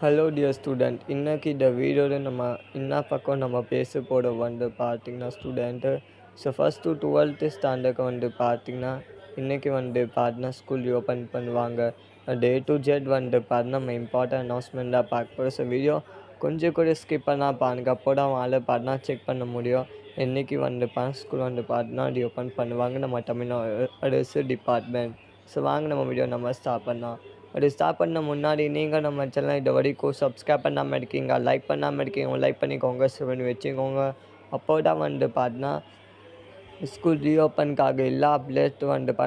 Hello dear student, இன்னைக்கு இந்த வீடியோவில் நம்ம என்ன பக்கம் நம்ம பேச போட பார்த்தீங்கன்னா ஸ்டூடெண்ட்டு. ஸோ ஃபஸ்ட்டு 12th ஸ்டாண்டர்டுக்கு பார்த்தீங்கன்னா இன்றைக்கி பார்த்தீங்கன்னா ஸ்கூல் ரீஓப்பன் பண்ணுவாங்க. டே டு ஜெட் பார்த்தீங்கன்னா நம்ம இம்பார்ட்டன்ட் அனௌன்ஸ்மெண்ட்டாக பார்க்க போகிறோம். ஸோ வீடியோ கொஞ்சம் கூட ஸ்கிப் பண்ணால் பாருங்க, அப்போ தான் வாழை பார்த்தீங்கன்னா செக் பண்ண முடியும். இன்றைக்கி ஸ்கூல் பார்த்தீங்கன்னா ரீஓப்பன் பண்ணுவாங்க நம்ம தமிழ்நாடு அரசு டிபார்ட்மெண்ட். ஸோ வாங்க நம்ம வீடியோ நம்ம ஸ்டார்ட் பண்ணலாம். அப்படி ஸ்டார்ட் பண்ண முன்னாடி நீங்கள் நம்ம சேனல் இது வரைக்கும் சப்ஸ்கிரைப் பண்ணாமல் இருக்கீங்க, லைக் பண்ணாமல் இருக்கீங்க, லைக் பண்ணிக்கோங்க, பண்ணி வச்சுக்கோங்க. அப்போ தான் பார்த்தீங்கன்னா ஸ்கூல் ரீஓப்பனுக்காக எல்லா அப்டேட்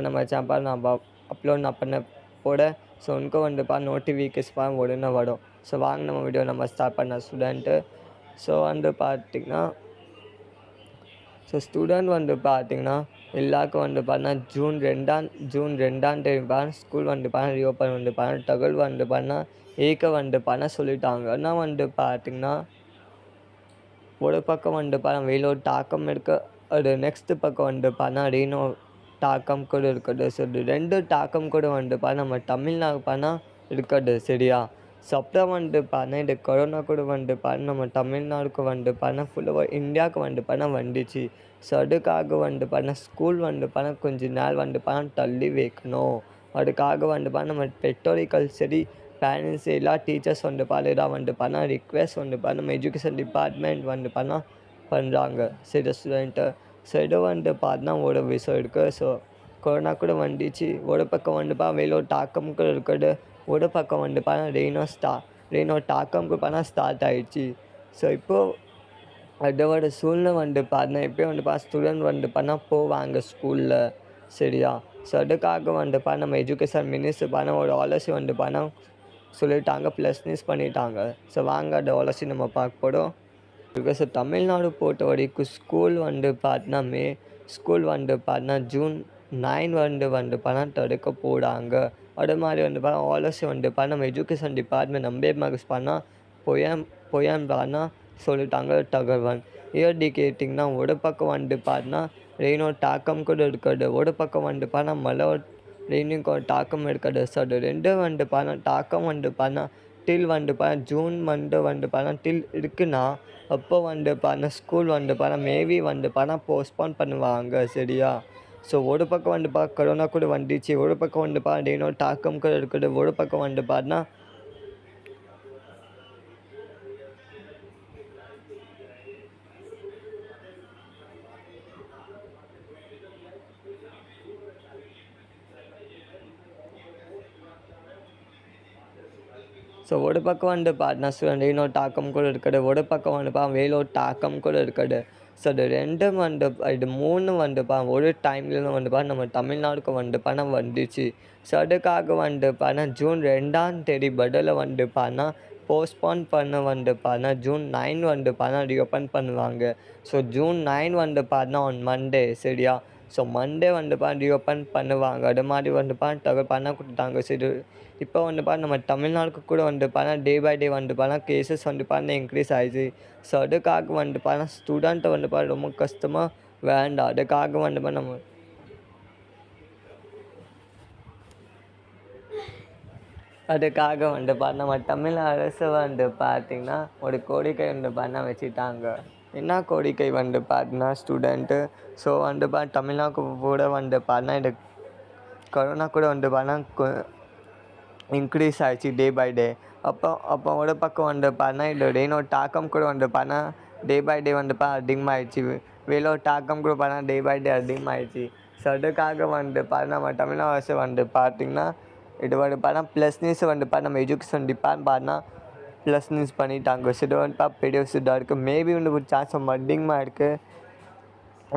நம்ம சேனல் நம்ம அப்லோட் பண்ண போட ஸோ உனக்கு நோட்டிஃபிகேஷன் உடனே வரும். ஸோ வாங்க நம்ம வீடியோ நம்ம ஸ்டார்ட் பண்ண ஸ்டூடெண்ட்டு. ஸோ பார்த்திங்கன்னா ஸோ ஸ்டூடெண்ட் பார்த்திங்கன்னா எல்லாருக்கும் பார்த்தீங்கன்னா ஜூன் 2ஆம் தேதி ஸ்கூல் ரீஓப்பன் தகவல் ஏக்க சொல்லிட்டாங்க. ஆனால் பார்த்திங்கன்னா ஒரு பக்கம் வெயிலோட தாக்கம் இருக்குது, அது நெக்ஸ்ட் பக்கம் ரெயினோ தாக்கம் கூட இருக்குது. ஸோ ரெண்டு தாக்கம் கூட நம்ம தமிழ்நாடு இருக்குது சரியா. ஸோ அப்புறம் இந்த கொரோனா கூட நம்ம தமிழ்நாடுக்கு ஃபுல்லாக இந்தியாவுக்கு வந்துச்சு. ஸோ அதுக்காக ஸ்கூல் கொஞ்ச நாள் தள்ளி வைக்கணும். அதுக்காக நம்ம பெற்றோர்கள் சரி, பேரண்ட்ஸ் எல்லா டீச்சர்ஸ் இதான் ரிக்வெஸ்ட் நம்ம எஜுகேஷன் டிபார்ட்மெண்ட் பண்ணுறாங்க சரி ஸ்டூடெண்ட்டு. ஸோ இது பார்த்தீங்கன்னா ஒரு விஷயம் இருக்குது. ஸோ கொரோனா கூட வந்துச்சு, ஒரு பக்கம் வெயிலோட தாக்கம் கூட இருக்குது, ஒரு பக்கம் ரெயினோட தாக்கம் கூட ஸ்டார்ட் ஆகிடுச்சு. ஸோ இப்போது அதோட சூழ்நிலை பார்த்தீங்கன்னா எப்போயும் ஸ்டூடெண்ட் போவாங்க ஸ்கூலில் சரியா. ஸோ அதுக்காக நம்ம எஜுகேஷன் மினிஸ்டர் ஒரு ஆலோசனை சொல்லிட்டாங்க, ப்ளஸ் நியூஸ் பண்ணிட்டாங்க. ஸோ வாங்க அந்த ஆலோசனை நம்ம பார்க்க போகிறோம். பிகாஸ் தமிழ்நாடு பொறுத்த வரைக்கும் ஸ்கூல் பார்த்தீங்கன்னா ஸ்கூல் பார்த்தீங்கன்னா ஜூன் 9 தடுக்க போகிறாங்க. அது மாதிரி ஆலோசனை நம்ம எஜுகேஷன் டிபார்ட்மெண்ட் நம்பேமாகஸ் போயான் சொல்லிட்டாங்க தகவல். ஏடி கேட்டிங்கன்னா ஒரு பக்கம் பார்த்தீங்கன்னா ரெயினோட தாக்கம் கூட இருக்குது, ஒரு பக்கம் மழை ரெயினும் தாக்கம் இருக்குது. ஸோ அது ரெண்டும் தாக்கம் டில் ஜூன் டில் இருக்குன்னா அப்போ ஸ்கூல் மேபி போஸ்ட்போன் பண்ணுவாங்க சரியா. ஸோ ஒரு பக்கம் கொரோனா கூட வந்துச்சு, ஒரு பக்கம் ரெயினோட தாக்கம் கூட இருக்குது, ஒரு பக்கம் பார்த்தீங்கன்னா ஸோ ஒரு பக்கம் பார்த்தீங்கன்னா ரெயினோட தாக்கம் கூட இருக்குது, ஒரு பக்கம் வெயிலோட தாக்கம் கூட இருக்குது. ஸோ அது ரெண்டும் இது மூணு ஒரு டைம்ல நம்ம தமிழ்நாடுக்கு வந்துச்சு. ஸோ அதுக்காக ஜூன் 2ஆம் தேதி பதில் போஸ்ட்போன் பண்ண ஜூன் 9 ரீஓப்பன் பண்ணுவாங்க. ஸோ ஜூன் 9 ஆன் மண்டே சரியா. ஸோ மண்டே ரீஓப்பன் பண்ணுவாங்க. அது மாதிரி தகவல் கொடுத்தாங்க. சரி இப்போ நம்ம தமிழ்நாடுக்கு கூட day by day cases increase ஆகிடுச்சு. ஸோ அதுக்காக ஸ்டூடெண்ட்டை ரொம்ப கஷ்டமாக வேண்டாம். அதுக்காக நம்ம அதுக்காக நம்ம தமிழ் அரசு பார்த்திங்கன்னா ஒரு கோரிக்கை வச்சுட்டாங்க. என்ன கோரிக்கை பார்த்தீங்கன்னா ஸ்டூடெண்ட்டு. ஸோ தமிழ்நாடு கூட இந்த கொரோனா கூட இன்க்ரீஸ் ஆகிடுச்சு டே பை டே. அப்போ ஒரு பக்கம் இந்த ரெயினோட தாக்கம் கூட டே பை டே அதிகமாகிடுச்சு, வெயிலோட தாக்கம் கூட டே பை டே அதிகமாகிடுச்சு. ஸோ அதுக்காக நம்ம தமிழ்நாடு அரசு பார்த்திங்கன்னா இது ப்ளஸ் நியூஸ் நம்ம எஜுகேஷன் டிபார்ட்மெண்ட் ப்ளஸ் நியூஸ் பண்ணிட்டாங்க. ஸோ இது பெரிய விஷயத்தாக இருக்குது. மேபி ஒரு சான்ஸ் அதிகமாக இருக்குது.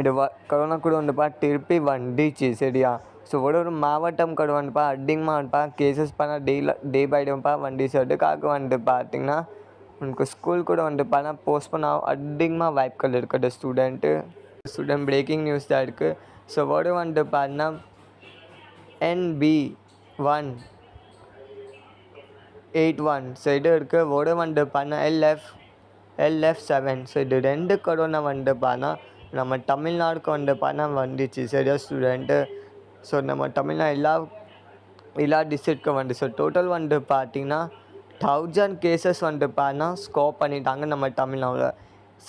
இது கொரோனா கூட திருப்பி வந்துச்சு சரியா. ஸோ ஒரு மாவட்டம் கூட அதிகமாக கேசஸ் டே பை டே வந்துச்சு. அதுக்காக பார்த்திங்கன்னா உனக்கு ஸ்கூல் கூட போஸ்ட்போன் அதிகமாக வாய்ப்புகள் இருக்குது ஸ்டூடெண்ட் பிரேக்கிங் நியூஸ் தான் இருக்குது. ஸோ ஒரு பார்த்தீங்கன்னா NB181 ஸோ இது இருக்குது, ஒரு LF7. ஸோ இது ரெண்டு கொரோனா நம்ம தமிழ்நாடுக்கு வந்துச்சு சரியா ஸ்டூடெண்ட்டு. ஸோ நம்ம தமிழ்நாடு எல்லா டிஸ்ட்ரிக்ட்க்கும் ஸோ டோட்டல் பார்த்திங்கன்னா 1000 கேசஸ் வந்துட்டு பார்த்தீங்கன்னா ஸ்கோப் பண்ணிட்டாங்க நம்ம தமிழ்நாட்டில்.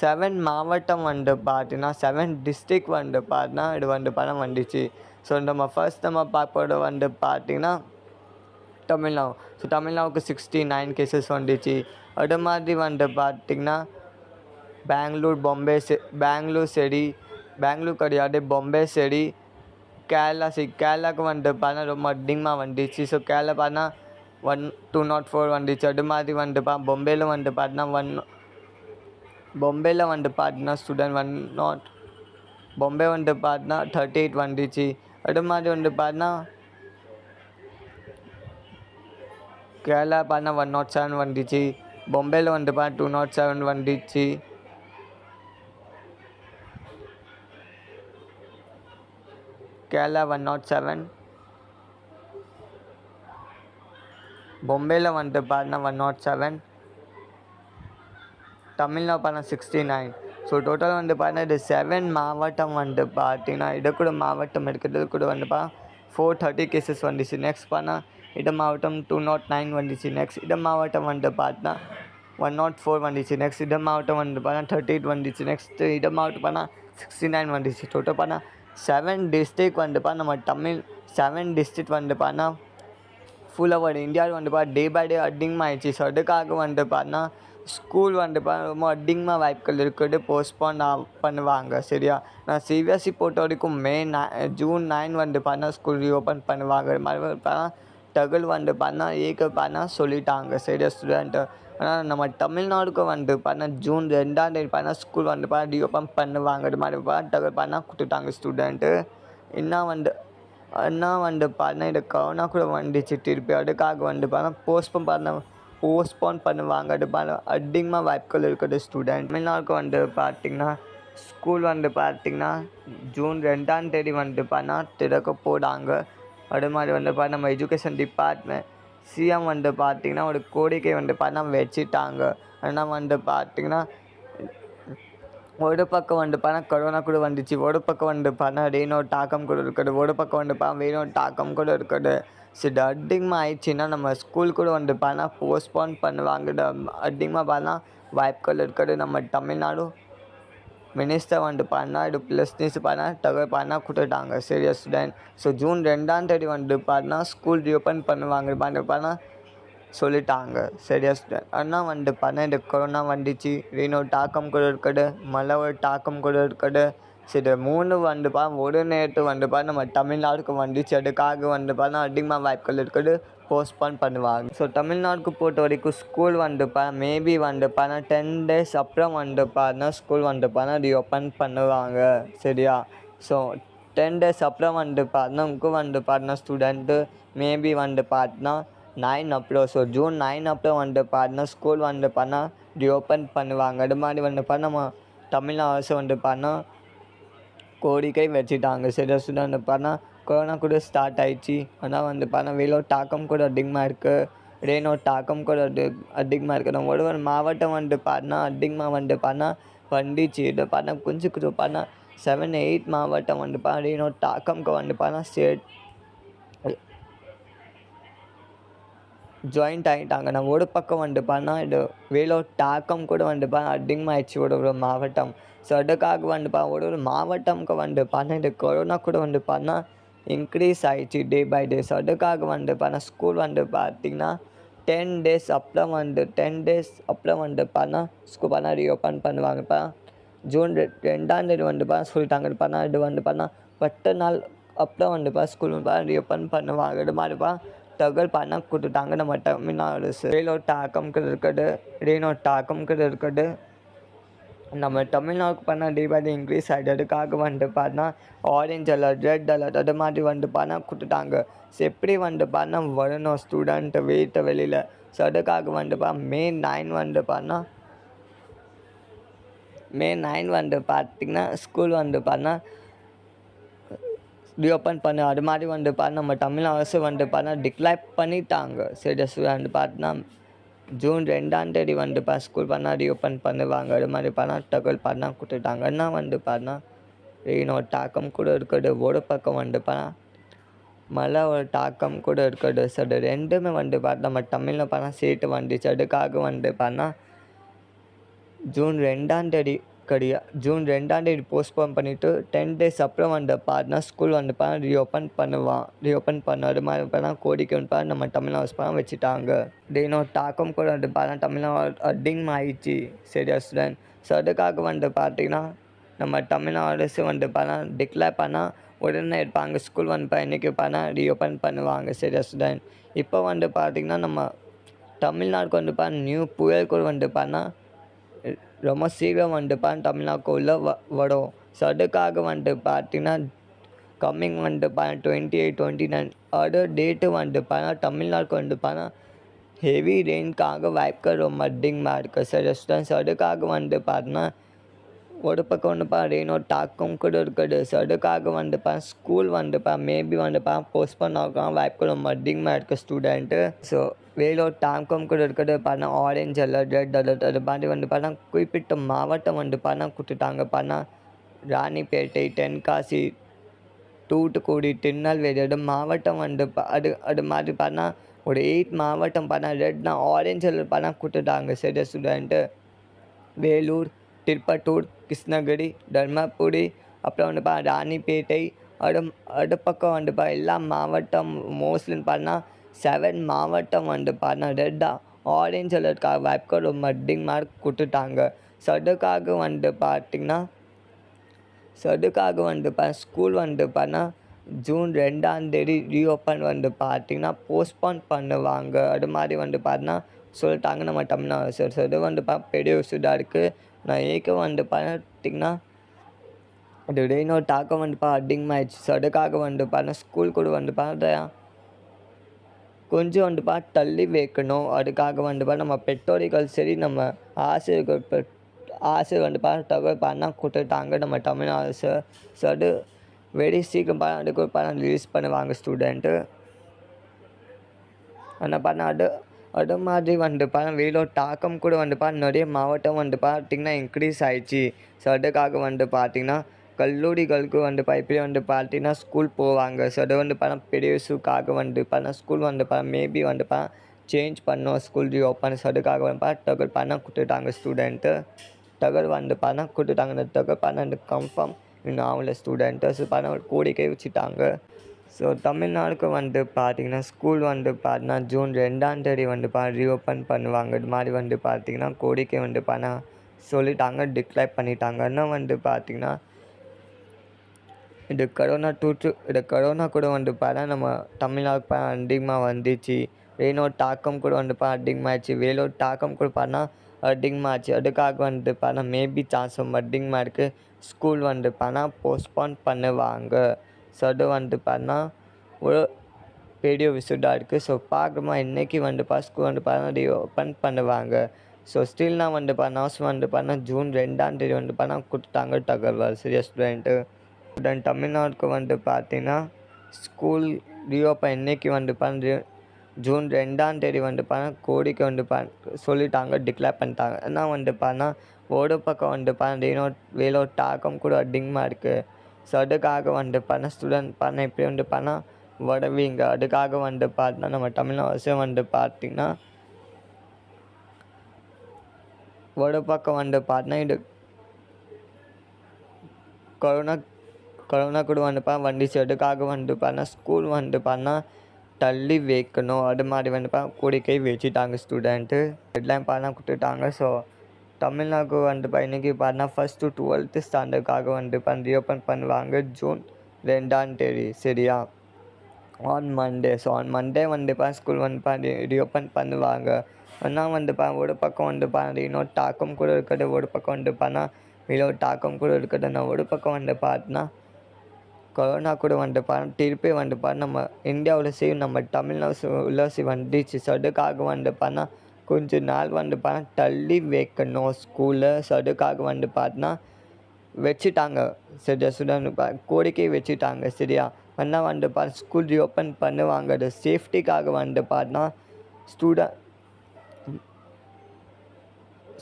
7 மாவட்டம் வந்துட்டு பார்த்தீங்கன்னா 7 டிஸ்ட்ரிக் வந்துட்டு பார்த்தீங்கன்னா இது வந்துட்டு பார்த்தீங்கன்னா வந்துச்சு. ஸோ நம்ம ஃபர்ஸ்ட் நம்ம பார்ப்பது வந்துட்டு பார்த்தீங்கன்னா தமிழ்நாடு. ஸோ தமிழ்நாடுக்கு 69 கேசஸ் வந்துச்சு. அது மாதிரி வந்துட்டு பார்த்தீங்கன்னா பெங்களூர் சரி, பெங்களூர் கிடையாது, பொம்பே சரி, கேரளாவுக்கு வந்துட்டு பார்த்தீங்கன்னா ரொம்ப அதிகமாக வந்துச்சு. ஸோ கேரளா பார்த்தீங்கன்னா 204 வந்துச்சு. அது மாதிரி வந்துட்டு பொம்பேயில் வந்துட்டு பார்த்தீங்கன்னா பொம்பேயில் வந்துட்டு பார்த்தீங்கன்னா ஸ்டூடெண்ட் பொம்பே வந்துட்டு பார்த்தீங்கன்னா 38 வந்துச்சு. அது மாதிரி வந்துட்டு பார்த்தீங்கன்னா கேரளா பார்த்தீங்கன்னா 107 வந்துச்சு. பொம்பேயில் வந்துட்டு பார்த்தீங்கன்னா 207 வந்துச்சு. கேரளா 107, பொம்பேயில் வந்துட்டு பார்த்தீங்கன்னா 107, தமிழ்நாடு பார்த்தீங்கன்னா 69. ஸோ டோட்டல் வந்துட்டு பார்த்தீங்கன்னா இது 7 மாவட்டம் வந்துட்டு பார்த்தீங்கன்னா இது கூட மாவட்டம் இருக்கிறது கூட வந்துட்டு 430 கேசஸ் வந்துச்சு. நெக்ஸ்ட் பார்த்தா இட மாவட்டம் 209 வந்துச்சு. நெக்ஸ்ட் இட மாவட்டம் வந்துட்டு பார்த்தா 104 வந்துச்சு. நெக்ஸ்ட் இட மாவட்டம் வந்துட்டு பார்த்தா 38 வந்துச்சு. நெக்ஸ்ட் இட மாவட்டம் பார்த்தா 69 வந்துச்சு. டோட்டல் பார்த்தா 7 டிஸ்ட்ரிக் வந்துட்டு நம்ம 7 டிஸ்ட்ரிக் வந்துட்டு பார்த்தா ஃபுல்லாக இந்தியாவில் வந்துட்டு டே பை டே அதிகமாகிடுச்சு. ஸோ அதுக்காக வந்துட்டு பார்த்தா ஸ்கூல் வந்துட்டு ரொம்ப அதிகமாக வாய்ப்புகள் இருக்குது, போஸ்ட்போன் பண்ணுவாங்க. சரியா, நான் சிபிஎஸ்சி பொறுத்த வரைக்கும் ஜூன் 9 வந்துட்டு பார்த்தா ஸ்கூல் ரீஓப்பன் பண்ணுவாங்க. பார்த்தா தகவல் வந்துட்டு பார்த்தா பார்த்தா சொல்லிட்டாங்க. சரியா ஸ்டூடெண்ட்டு. ஆனால் நம்ம தமிழ்நாடுக்கு வந்துட்டு பார்த்தா ஜூன் 2 பார்த்தா ஸ்கூல் வந்துட்டு பார்த்தா ரீஓப்பன் பண்ணுவாங்க. அது மாதிரி தகவல் பார்த்தா கொடுத்துட்டாங்க ஸ்டூடெண்ட்டு. இன்னும் வந்துட்டு பார்த்தா இது கொரோனா கூட வந்துச்சு திருப்பி. அதுக்காக வந்துட்டு பார்த்தா போஸ்ட்போன் பண்ணுவாங்க. அது அதிகமாக வாய்ப்புகள் இருக்குது ஸ்டூடெண்ட். தமிழ்நாடுக்கு வந்துட்டு பார்த்திங்கன்னா ஸ்கூல் வந்துட்டு பார்த்திங்கன்னா ஜூன் 2 வந்துட்டு பார்த்தா திறக்க போடாங்க. அது மாதிரி வந்துட்டு பார்த்தா நம்ம எஜுகேஷன் டிபார்ட்மெண்ட் சிஎம் வந்துட்டு பார்த்திங்கன்னா ஒரு கோரிக்கை வந்துட்டு பார்த்தா வச்சுட்டாங்க. ஆனால் வந்துட்டு பார்த்திங்கன்னா ஒரு பக்கம் வந்துட்டு பார்த்தா கொரோனா கூட வந்துச்சு, ஒரு பக்கம் வந்துட்டு பார்த்தா ரெயினோட தாக்கம் கூட இருக்குது, ஒரு பக்கம் வந்துட்டு பார்த்தா வெயினோட தாக்கம் கூட இருக்குது. சரி, அதிகமாக ஆயிடுச்சுன்னா நம்ம ஸ்கூல் கூட வந்துட்டு பார்த்தா போஸ்ட்போன் பண்ணுவாங்க. அதிகமாக பார்த்தா வாய்ப்புகள் இருக்குது. நம்ம தமிழ்நாடு மினிஸ்டர் வந்துட்டு பார்த்தா இது ப்ளஸ் நியூஸ் பார்த்தா தகவல் பார்த்தா கொடுத்துட்டாங்க. சரியா ஸ்டூடெண்ட். ஸோ ஜூன் 2 வந்துட்டு பார்த்தா ஸ்கூல் ரீஓப்பன் பண்ணுவாங்க பார்த்தா சொல்லிட்டாங்க. சரியா ஸ்டூடெண்ட். ஆனால் வந்துட்டு பார்த்தா இந்த கொரோனா வந்துச்சு, ரெயினோட தாக்கம் கூட இருக்குது, மழையோட தாக்கம் கூட இருக்குது. சரி, 3 வந்துட்டு ஒரு நேரத்து வந்துட்டு நம்ம தமிழ்நாடுக்கு வந்துச்சு. அதுக்காக வந்துட்டு பார்த்தா அதிகமாக வாய்ப்புகள் இருக்குது, போஸ்ட்போன் பண்ணுவாங்க. ஸோ தமிழ்நாடுக்கு பொறுத்த வரைக்கும் ஸ்கூல் வந்துட்டு மேபி வந்துட்டு பார்த்தா 10 days அப்புறம் வந்துட்டு பார்த்தா ஸ்கூல் வந்துட்டு பார்த்தா ரீஓப்பன் பண்ணுவாங்க. சரியா. ஸோ 10 days அப்புறம் வந்துட்டு பார்த்தா உங்களுக்கு வந்துட்டு பார்த்தா ஸ்டூடெண்ட்டு மேபி வந்துட்டு பார்த்தா 9 அப்புறம். ஸோ ஜூன் 9 அப்புறம் வந்துட்டு பார்த்தா ஸ்கூல் வந்துட்டு பார்த்தா ரீஓப்பன் பண்ணுவாங்க. அது மாதிரி வந்துட்டு பார்த்தா நம்ம தமிழ்நாடு அரசு வந்துட்டு பார்த்தா கோரிக்கை வச்சுட்டாங்க. சரியா ஸ்டூடெண்ட். பார்த்தா கொரோனா கூட ஸ்டார்ட் ஆகிடுச்சு. ஆனால் வந்து பார்த்தா வெயிலோட தாக்கம் கூட அதிகமாக இருக்குது, ரெயினோட தாக்கம் கூட அதிகமாக இருக்குது. நம்ம ஒரு மாவட்டம் வந்துட்டு பார்த்தா அதிகமாக வந்துட்டு பார்த்தா வந்துச்சு. இதை பார்த்தா கொஞ்சம் பார்த்தா 7, 8 மாவட்டம் வந்துட்டு பார்த்தா ரெயினோட தாக்கம்க்கு வந்துட்டு பார்த்தா ஜாயிண்ட் ஆகிட்டாங்க. நம்ம ஒரு பக்கம் வந்துட்டு பார்த்தா இது வெயிலோட தாக்கம் கூட வந்துட்டு பார்த்தா அதிகமாகிடுச்சு ஒரு மாவட்டம். ஸோ அதுக்காக வந்துட்டு ஒரு மாவட்டம்க்கு வந்துட்டு பார்த்தா இந்த கொரோனா கூட வந்துட்டு பார்த்தா இன்க்ரீஸ் ஆகிடுச்சு டே பை டே. ஸோ அதுக்காக வந்துட்டு பார்த்தா ஸ்கூல் வந்துட்டு பார்த்திங்கன்னா 10 days அப்புறம் வந்துட்டு பார்த்தா ஸ்கூல் பார்த்தா ரீஓப்பன் பண்ணுவாங்க. இப்போ ஜூன் 2 வந்துட்டு பார்த்தா சொல்லிட்டாங்க. பார்த்தா இது வந்துட்டு பார்த்தா 10 நாள் அப்புறம் வந்துட்டு பார்த்தா ஸ்கூல் பார்த்தா ரீஓப்பன் பண்ணுவாங்க. இது மாதிரி தகவல் பண்ண கொடுத்துட்டாங்க நம்ம தமிழ்நாடு அரசு. வெயிலோட தாக்கம் கூட இருக்குது, ரெயினோட தாக்கம் கூட இருக்குது. நம்ம தமிழ்நாடுக்கு பார்த்தா டே பை டே இன்க்ரீஸ் ஆகிடுது. அதுக்காக வந்துட்டு பார்த்தா ஆரஞ்ச் அலர்ட், ரெட் அலர்ட் அது மாதிரி வந்துட்டு பார்த்தா கொடுத்துட்டாங்க. ஸோ எப்படி வந்துட்டு பார்த்தா வரணும் ஸ்டூடெண்ட்டு வீட்டை வெளியில். ஸோ அதுக்காக வந்துட்டு மே 9 வந்துட்டு பார்த்திங்கன்னா ஸ்கூல் வந்துட்டு பார்த்தா ரீஓப்பன் பண்ண. அது மாதிரி வந்துட்டு பார்த்தா நம்ம தமிழ் அரசு வந்துட்டு பார்த்தா டிக்ளேர் பண்ணிட்டாங்க. சரி ஸ்டூடெண்ட். பார்த்தா ஜூன் 2 வந்துட்டு ஸ்கூல் பார்த்தா ரீஓப்பன் பண்ணுவாங்க. அது மாதிரி பார்த்தா தகவல் பார்த்தா கொடுத்துட்டாங்கன்னா வந்துட்டு பார்த்தா ரெயினோட தாக்கம் கூட இருக்குது. ஒரு பக்கம் வந்துட்டு பார்த்தா மழை ஒரு தாக்கம் கூட இருக்குது. ஸோ இது 2மே வந்து பார்த்தா நம்ம தமிழில் பார்த்தா சேர்த்து வந்துச்சு. அதுக்காக வந்து பார்த்தா ஜூன் 2ஆம் தேதி ஜூன் 2ஆம் தேதி போஸ்ட்போன் பண்ணிவிட்டு 10 டேஸ் அப்புறம் வந்து பார்த்தா ஸ்கூல் வந்து பார்த்தா ரீஓப்பன் பண்ணது மாதிரி பார்த்தா கோரிக்கை வந்து பார்த்தா நம்ம தமிழ் அரசு பார்த்தா வச்சுட்டாங்க. இன்னொரு தாக்கம் கூட வந்து பார்த்தா தமிழ்நாடு அதிகமாகிடுச்சு. சரியா ஸ்டூடெண்ட்? ஸோ அதுக்காக வந்து பார்த்தீங்கன்னா நம்ம தமிழ்நாடு அரசு வந்து பார்த்தா டிக்ளேர் பண்ணால் உடனே இருப்பாங்க. ஸ்கூல் வந்து இன்றைக்கி பார்த்தா ரீஓப்பன் பண்ணுவாங்க. சரியா ஸ்டூடெண்ட்? இப்போ வந்து பார்த்திங்கன்னா நம்ம தமிழ்நாடுக்கு வந்து பார்த்தா நியூ புயல் கூட வந்து பார்த்தா ரொம்ப சீக்கிரம் வந்து பார்த்தா தமிழ்நாட்டுக்குள்ளே வரும். ஸோ அதுக்காக வந்து பார்த்திங்கன்னா கம்மிங் வந்து பார்த்தா 28, 29 அதர் டேட்டு வந்து பார்த்தா தமிழ்நாட்டுக்கு வந்து பார்த்தா ஹெவி ரெயின்காக வாய்ப்புகள் ரொம்ப அதிகமாக இருக்குது. சரியா ஸ்டூடெண்ட்ஸ்? அதுக்காக வந்து பார்த்தீங்கன்னா ஒரு பக்கம் வந்து ரெயினோட தாக்கம் கூட இருக்குது. ஸோ அதுக்காக வந்து ஸ்கூல் வந்து மேபி வந்து போஸ்ட்போன் ஆகலாம் வாய்ப்புகள் ரொம்ப அதிகமாக இருக்குது ஸ்டூடெண்ட்டு. ஸோ வெயிலோட தாக்கம் கூட இருக்குது. ஆரஞ்ச் அலர்ட், ரெட் அலர்ட் அது மாதிரி வந்து குறிப்பிட்ட மாவட்டம் வந்து கொடுத்துட்டாங்க. ராணிப்பேட்டை, தென்காசி, தூத்துக்குடி, திருநெல்வேலி அது மாவட்டம் வந்து அது மாதிரி ஒரு 8 மாவட்டம் ரெட்னா ஆரஞ்ச் அலர்ட் கொடுத்துட்டாங்க. சரியா ஸ்டூடெண்ட்டு? வேலூர், திருப்பத்தூர், கிருஷ்ணகிரி, தர்மபுரி, அப்புறம் வந்து ராணிப்பேட்டை அது பக்கம் வந்து எல்லா மாவட்டம் மோஸ்ட்லி 7 மாவட்டம் வந்து ரெட்டாக ஆரஞ்ச் அலர்ட்காக வாய்ப்புகள் ரொம்ப அதிகமாக கொடுத்துட்டாங்க. ஸோ அதுக்காக வந்து பார்த்திங்கன்னா ஸ்கூல் வந்து ஜூன் 2ஆம் தேதி ரீஓப்பன் வந்து பார்த்திங்கன்னா போஸ்ட்போன் பண்ணுவாங்க. அது மாதிரி வந்து சொல்லிட்டாங்க நம்ம தமிழ்நாடு அரசு. ஸோ இது வந்து பெரிய விஷயமாக இருக்குது. நான் வந்து பார்த்திங்கன்னா அது ரெயினோட தாக்கம் வந்து அதிகமாகிடுச்சு. ஸோ அதுக்காக வந்து ஸ்கூல் கூட வந்து கொஞ்சம் வந்து தள்ளி வைக்கணும். அதுக்காக வந்து நம்ம பெற்றோர்கள் சரி நம்ம ஆசிரியர் வந்து தகவல் கொடுத்துட்டாங்க நம்ம தமிழ் அரசு. ஸோ அது வெரி சீக்கிரம் அதுக்கு ரிலீஸ் பண்ணுவாங்க ஸ்டூடெண்ட்டு. ஆனால் அது மாதிரி வந்து வெயிலோட தாக்கம் கூட வந்து நிறைய மாவட்டம் வந்து பார்த்திங்கன்னா இன்க்ரீஸ் ஆகிடுச்சு. ஸோ அதுக்காக வந்து பார்த்திங்கன்னா கல்லூரிகளுக்கு வந்து இப்படி வந்து பார்த்திங்கன்னா ஸ்கூல் போவாங்க. ஸோ அது வந்து பெரிய இஷ்யூக்காக வந்து ஸ்கூல் வந்து மேபி வந்து சேஞ்ச் பண்ணோம் ஸ்கூல் ரீஓப்பன். ஸோ அதுக்காக வந்து தகவல் கொடுத்துட்டாங்க ஸ்டூடெண்ட்டு. தகவல் வந்து கொடுத்துட்டாங்க. அந்த தகவல் அந்த கன்ஃபார்ம் இன்னும் ஆகல ஸ்டூடெண்ட்டு. ஸோ ஒரு கோரிக்கை வச்சுட்டாங்க. ஸோ தமிழ்நாடுக்கு வந்து பார்த்திங்கன்னா ஸ்கூல் வந்து ஜூன் 2ஆம் தேதி வந்து ரீஓப்பன் பண்ணுவாங்க. இது மாதிரி வந்து பார்த்திங்கன்னா கோரிக்கை வந்து சொல்லிட்டாங்க, டிக்ளேர் பண்ணிட்டாங்க. இன்னும் வந்து பார்த்திங்கன்னா இது கொரோனா கூட வந்து நம்ம தமிழ்நாடு அதிகமாக வந்துச்சு. ரெயினோட தாக்கம் கூட வந்து அதிகமாகிடுச்சு. வெயிலோட தாக்கம் கூட அதிகமாகிடுச்சு. அதுக்காக வந்து மேபி சான்ஸ் ரொம்ப அதிகமாக இருக்குது. ஸ்கூல் வந்து போஸ்ட்போன் பண்ணுவாங்க. ஸோ அது வந்து ஒரு பெரிய விஷயமாக இருக்குது. ஸோ பார்க்குறோமா இன்றைக்கி வந்து ஸ்கூல் வந்து ரீஓப்பன் பண்ணுவாங்க. ஸோ ஸ்டில் நான் வந்து அனௌன்ஸ்மெண்ட் வந்து ஜூன் 2ஆம் தேதி வந்து கொடுத்தாங்க தகவல். சரியா ஸ்டூடெண்ட்டு? தமிழ்நாட்டுக்கு வந்து பார்த்திங்கன்னா ஸ்கூல் ரீஓப்பன் இன்றைக்கி வந்து ஜூன் 2ஆம் தேதி வந்து கோரிக்கை வந்து சொல்லிட்டாங்க, டிக்ளேர் பண்ணிட்டாங்க. ஏன்னா வந்து ஒரு பக்கம் வந்து வெயிலோட தாக்கம் கூட அதிகமாக இருக்குது. ஸோ அதுக்காக வந்து ஸ்டூடெண்ட் இப்படி வந்து வருவீங்க. அதுக்காக வந்து நம்ம தமிழ் அரசு வந்து பார்த்திங்கன்னா ஒரு பக்கம் வந்து இது கொரோனா கூட வந்து வந்துச்சு. அதுக்காக வந்து ஸ்கூல் வந்து தள்ளி வைக்கணும். அது மாதிரி வந்து கோரிக்கை வச்சுட்டாங்க ஸ்டூடெண்ட்டு. டெட்லைன் கொடுத்துட்டாங்க. ஸோ தமிழ்நாடு வந்து இன்றைக்கி 1st to 12th ஸ்டாண்டர்டுக்காக வந்து ரீஓப்பன் பண்ணுவாங்க ஜூன் 2ஆம் தேதி. சரியா? On Monday. So on Monday வந்து ஸ்கூல் வந்து ரீஓப்பன் பண்ணுவாங்க. ஆனால் வந்து ஒரு பக்கம் வந்து இன்னொரு தாக்கம் கூட இருக்குது. ஒரு பக்கம் வந்து வெயிலோட தாக்கம் கூட இருக்குது. நான் ஒரு பக்கம் வந்து கொரோனா கூட வந்து திருப்பி வந்து நம்ம இந்தியாவில் சரி நம்ம தமிழ்நாடு உள்ளாசி வந்துச்சு. ஸோ அதுக்காக வந்து கொஞ்ச நாள் வந்து தள்ளி வைக்கணும் ஸ்கூலில். ஸோ அதுக்காக வந்து வச்சுட்டாங்க. சரியா ஸ்டூடெண்ட்? கோரிக்கை வச்சுட்டாங்க. சரியா? ஆனால் வந்து ஸ்கூல் ரீஓப்பன் பண்ணுவாங்க. அது சேஃப்டிக்காக வந்து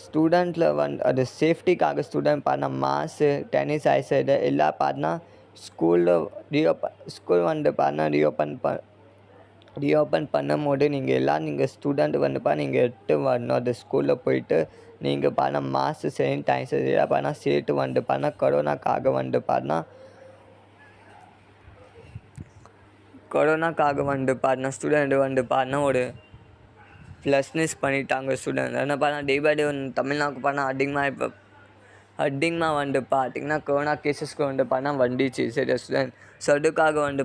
ஸ்டூடெண்ட்டில் வந்து அது சேஃப்டிக்காக ஸ்டூடெண்ட் மாஸ்க்கு, சானிடைசர் எல்லாம் ஸ்கூல் வந்து பார்த்தீங்கன்னா ரீஓப்பன் பண்ணும்போது நீங்கள் ஸ்டூடெண்ட் வந்து நீங்கள் எட்டு வரணும். அது ஸ்கூலில் போயிட்டு நீங்கள் மாஸ்க் சானிடைசர் இதெல்லாம் சேர்த்து வந்து கொரோனாக்காக வந்து ஸ்டூடெண்ட் வந்து ஒரு ப்ளஸ்னஸ் பண்ணிட்டாங்க ஸ்டூடெண்ட். என்ன டே பை டே தமிழ்நாட்டுக்கு அதிகமாக வந்து பார்த்திங்கன்னா கொரோனா கேசஸ்க்கு வந்து வந்துச்சு. சரி ஸ்டூடெண்ட். ஸோ அதுக்காக வந்து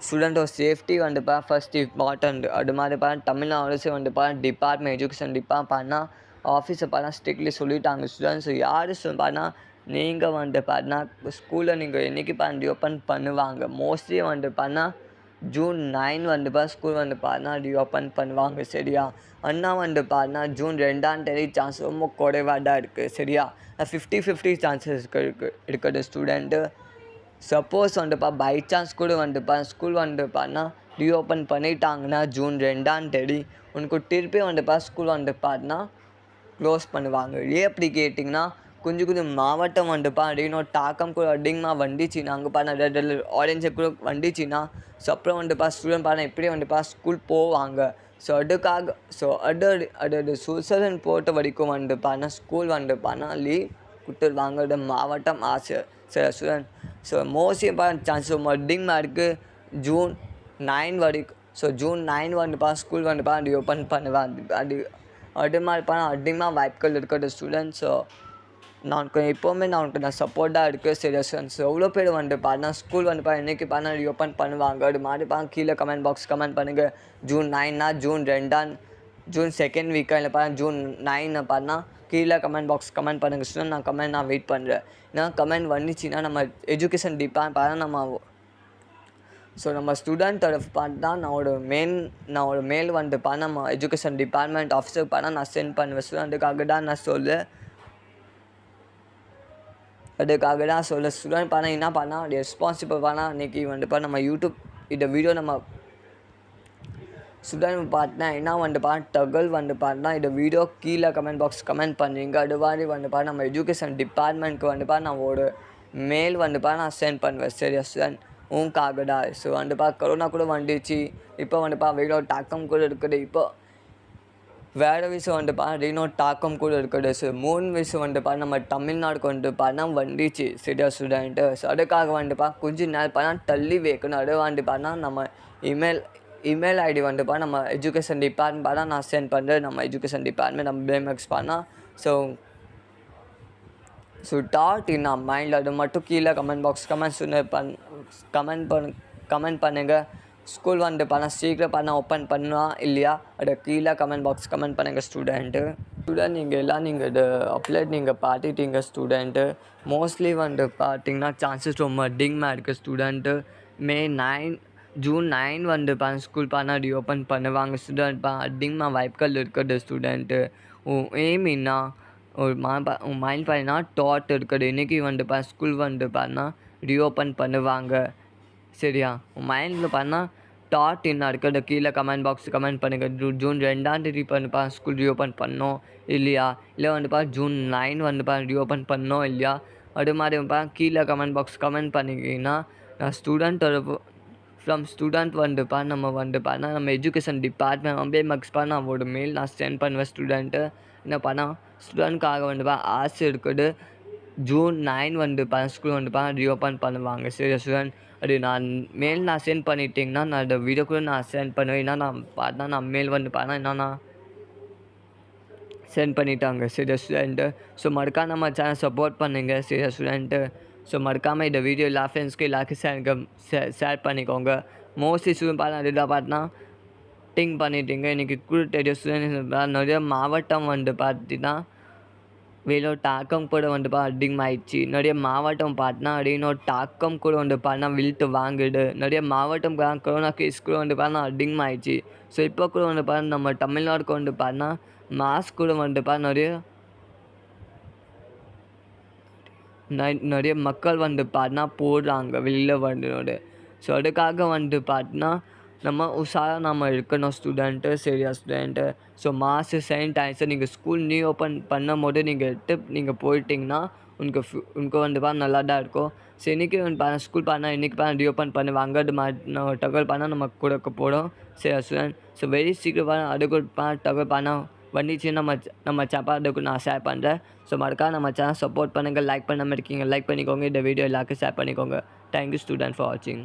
ஸ்டூடெண்ட்டோட சேஃப்டி வந்து ஃபர்ஸ்ட் இம்பார்ட்டண்ட். அது மாதிரி தமிழ்நாடு அரசு வந்து எஜுகேஷன் டிபார்ட்மெண்ட் ஆஃபீஸை ஸ்ட்ரிக்ட்லி சொல்லிட்டாங்க ஸ்டூடெண்ட்ஸ். யார் நீங்கள் வந்து ஸ்கூலில் நீங்கள் என்றைக்கு ரீஓப்பன் பண்ணுவாங்க. மோஸ்ட்லி வந்து ஜூன் 9 வந்து ஸ்கூல் வந்து ரீஓப்பன் பண்ணுவாங்க. சரியா. அண்ணா வந்து ஜூன் 2ஆம் தேதி சான்ஸ் ரொம்ப குறைவாக தான் இருக்குது. சரியா. 50-50 சான்சஸ் இருக்குது ஸ்டூடெண்ட்டு. சப்போஸ் வந்து பை சான்ஸ் கூட வந்து ஸ்கூல் வந்து ரீஓப்பன் பண்ணிட்டாங்கன்னா ஜூன் 2ஆம் தேதி உனக்கு திருப்பி வந்து ஸ்கூல் வந்து க்ளோஸ் பண்ணுவாங்க. எப்படி கேட்டிங்கன்னா கொஞ்சம் மாவட்டம் வந்து இன்னும் தாக்கம் கூட அதிகமாக வந்துச்சுன்னா அங்கே ரெட் அலர்ட் ஆரஞ்சு கூட வந்துச்சுன்னா ஸோ அப்புறம் வந்து ஸ்டூடெண்ட் எப்படி வந்து ஸ்கூல் போவாங்க. ஸோ அதுக்காக அது சுசன் போட்ட வரைக்கும் வந்து ஸ்கூல் வந்து லீவ் கொடுத்துருவாங்க. அது மாவட்டம் ஆசை. சரி ஸ்டூடெண்ட். ஸோ மோஸ்ட்லி சான்சஸ் அதிகமாக இருக்குது ஜூன் 9 வரைக்கும். ஸோ ஜூன் 9 வந்து ஸ்கூல் வந்து ரீஓப்பன் பண்ணுவாங்க. அது மாதிரி அதிகமாக வாய்ப்புகள் இருக்கிறது ஸ்டூடெண்ட். ஸோ எப்போவுமே நான் சப்போர்ட்டாக இருக்குது. சரி ஸ்டூடெண்ட்ஸ். எவ்வளோ பேர் வந்து ஸ்கூல் வந்து என்றைக்கு ரீஓப்பன் பண்ணுவாங்க. அது மாதிரி கீழே கமெண்ட் பாக்ஸ் கமெண்ட் பண்ணுங்கள். ஜூன் 9னா ஜூன் 2nd வீக்காக இல்லை ஜூன் 9 கீழே கமெண்ட் பாக்ஸ் கமெண்ட் பண்ணுங்கள் ஸ்டூடெண்ட். நான் வெயிட் பண்ணுறேன். ஏன்னா கமெண்ட் வந்துச்சுன்னா நம்ம எஜுகேஷன் டிபார்ட்மெண்ட் நம்ம ஸ்டூடெண்ட் தரப்பு நான் ஒரு மெயில் வந்து நம்ம எஜுகேஷன் டிபார்ட்மெண்ட் ஆஃபீஸருக்கு நான் சென்ட் பண்ணுவேன் ஸ்டூடெண்ட்டுக்காக தான் நான் ஸ்டூடெண்ட் என்ன ரெஸ்பான்சிபிள் இன்றைக்கி வந்து நம்ம யூடியூப் இந்த வீடியோ நம்ம ஸ்டூடெண்ட் என்ன வந்து தகவல் வந்து இந்த வீடியோ கீழே கமெண்ட் பாக்ஸ் கமெண்ட் பண்ணுறீங்க. அது மாதிரி வந்து நம்ம எஜுகேஷன் டிபார்ட்மெண்ட்க்கு வந்து நான் ஒரு மெயில் வந்து நான் சென்ட் பண்ணுவேன். சரியா ஸ்டூடெண்ட். உங்களுக்காக தான். ஸோ வந்து கொரோனா கூட வந்துச்சு. இப்போ வந்து வெயிலோட தாக்கம் கூட இருக்குது. இப்போ வேறு விஷயம் வந்து ரெயினோட தாக்கம் கூட இருக்குது. ஸோ 3 விஷயம் வந்து நம்ம தமிழ்நாடுக்கு வந்து வந்துச்சு. சரியா ஸ்டூடெண்ட்டு. ஸோ அதுக்காக வந்து கொஞ்ச நேரம் தள்ளி வைக்கணும். அது வந்து நம்ம இமெயில் ஐடி வந்து நம்ம எஜுகேஷன் டிபார்ட்மெண்ட் நான் சென்ட் பண்ணுறேன். நம்ம எஜுகேஷன் டிபார்ட்மெண்ட் நம்ம பேமெக்ஸ் ஸோ டாட் இன் மைண்டில் அது மட்டும் கீழே கமெண்ட் பாக்ஸ் கமெண்ட் பண்ணுங்கள். ஸ்கூல் வந்து சீக்கிரம் ஓப்பன் பண்ணலாம் இல்லையா அது கீழே கமெண்ட் பாக்ஸ் கமெண்ட் பண்ணுங்கள் ஸ்டூடெண்ட்டு. நீங்கள் இது அப்லேட் பார்த்துட்டீங்க ஸ்டூடெண்ட்டு. மோஸ்ட்லி வந்து பார்த்திங்கன்னா சான்சஸ் ரொம்ப அதிகமாக இருக்குது ஸ்டூடெண்ட்டு. ஜூன் 9 வந்து ஸ்கூல் ரீஓப்பன் பண்ணுவாங்க ஸ்டூடெண்ட். அதிகமாக வாய்ப்புகள் இருக்குது ஸ்டூடெண்ட்டு. எய்மின்னா ஒரு மைண்ட் டாட் இருக்குது. இன்றைக்கி வந்து ஸ்கூல் வந்து ரீஓப்பன் பண்ணுவாங்க. சரியா. மைண்டில் டாட் என்ன இருக்குது கீழே கமெண்ட் பாக்ஸ் கமெண்ட் பண்ணுங்கள். ஜூன் 2ஆம் தேதி ஸ்கூல் ரீஓப்பன் பண்ணோம் இல்லையா. இல்லை வந்து ஜூன் 9 வந்து ரீஓப்பன் பண்ணோம் இல்லையா. அது மாதிரி கீழே கமெண்ட் பாக்ஸ் கமெண்ட் பண்ணிங்கன்னா நான் ஸ்டூடெண்ட் வந்து நம்ம எஜுகேஷன் டிபார்ட்மெண்ட் பேமெக்ஸ் நான் ஒரு மெயில் நான் சென்ட் பண்ணுவேன் ஸ்டூடெண்ட்டு. என்ன ஸ்டூடெண்ட்காக வந்து ஆசை இருக்குது. ஜூன் 9 வந்து ஸ்கூல் வந்து ரீஓப்பன் பண்ணுவாங்க. சரி ஸ்டூடெண்ட். அது நான் சென்ட் பண்ணிட்டீங்கன்னா நான் அந்த வீடியோ கூட நான் சென்ட் பண்ணுவேன். ஏன்னா நான் மெயில் வந்து என்னன்னா சென்ட் பண்ணிட்டாங்க. சரி ஸ்டூடெண்ட்டு. ஸோ மறக்காம நம்ம சேனல் சப்போர்ட் பண்ணுங்கள். சரி ஸ்டூடெண்ட்டு. ஸோ மறக்காமல் இந்த வீடியோ எல்லா ஃப்ரெண்ட்ஸ்க்கு எல்லாருக்கும் ஷேர் பண்ணிக்கோங்க. மோஸ்ட்லி ஸ்டூடெண்ட் அதுதான் திங்க் பண்ணிட்டீங்க. இன்றைக்கி கூட தெரியும் ஸ்டூடெண்ட்ஸ் நிறைய மாவட்டம் வந்து பார்த்தீங்கன்னா வெயிலோட தாக்கம் கூட வந்து அதிகமாகிடுச்சு. நிறைய மாவட்டம் ரெயினோட தாக்கம் கூட வந்து விழுத்து வாங்குது. நிறைய மாவட்டம் கொரோனா கேஸ் கூட வந்து அதிகமாகிடுச்சு. ஸோ இப்போ கூட வந்து நம்ம தமிழ்நாடுக்கு வந்து மாஸ்க் கூட வந்து நிறைய மக்கள் வந்து போடுறாங்க வெளியில் வந்து. ஸோ அதுக்காக வந்து நம்ம உஷாராக இருக்கணும் ஸ்டூடெண்ட்டு. சரியா ஸ்டூடெண்ட்டு. ஸோ மாஸ்க் சானிடைசர் நீங்கள் ஸ்கூல் ரீஓப்பன் பண்ணும்போது நீங்கள் போயிட்டிங்கன்னா உனக்கு வந்து நல்லா தான் இருக்கும். ஸோ இன்றைக்கி வந்து ஸ்கூல் இன்றைக்கி ரீஓப்பன் பண்ணுவாங்க. நம்ம தகவல் நம்ம கொடுக்க போகிறோம். சரி ஸ்டூடெண்ட், ஸோ வெரி சீக்கிரம் அதுக்கு தகவல் வந்துச்சுன்னா நம்ம அதுக்கு நான் ஷேர் பண்ணுறேன். ஸோ மறக்காம நம்ம சேனல் சப்போர்ட் பண்ணுங்கள். லைக் பண்ணாமல் இருக்கீங்க, லைக் பண்ணிக்கோங்க. இந்த வீடியோ எல்லாருக்கும் ஷேர் பண்ணிக்கோங்க. தேங்க்யூ ஸ்டூடெண்ட் ஃபார் வாட்சிங்.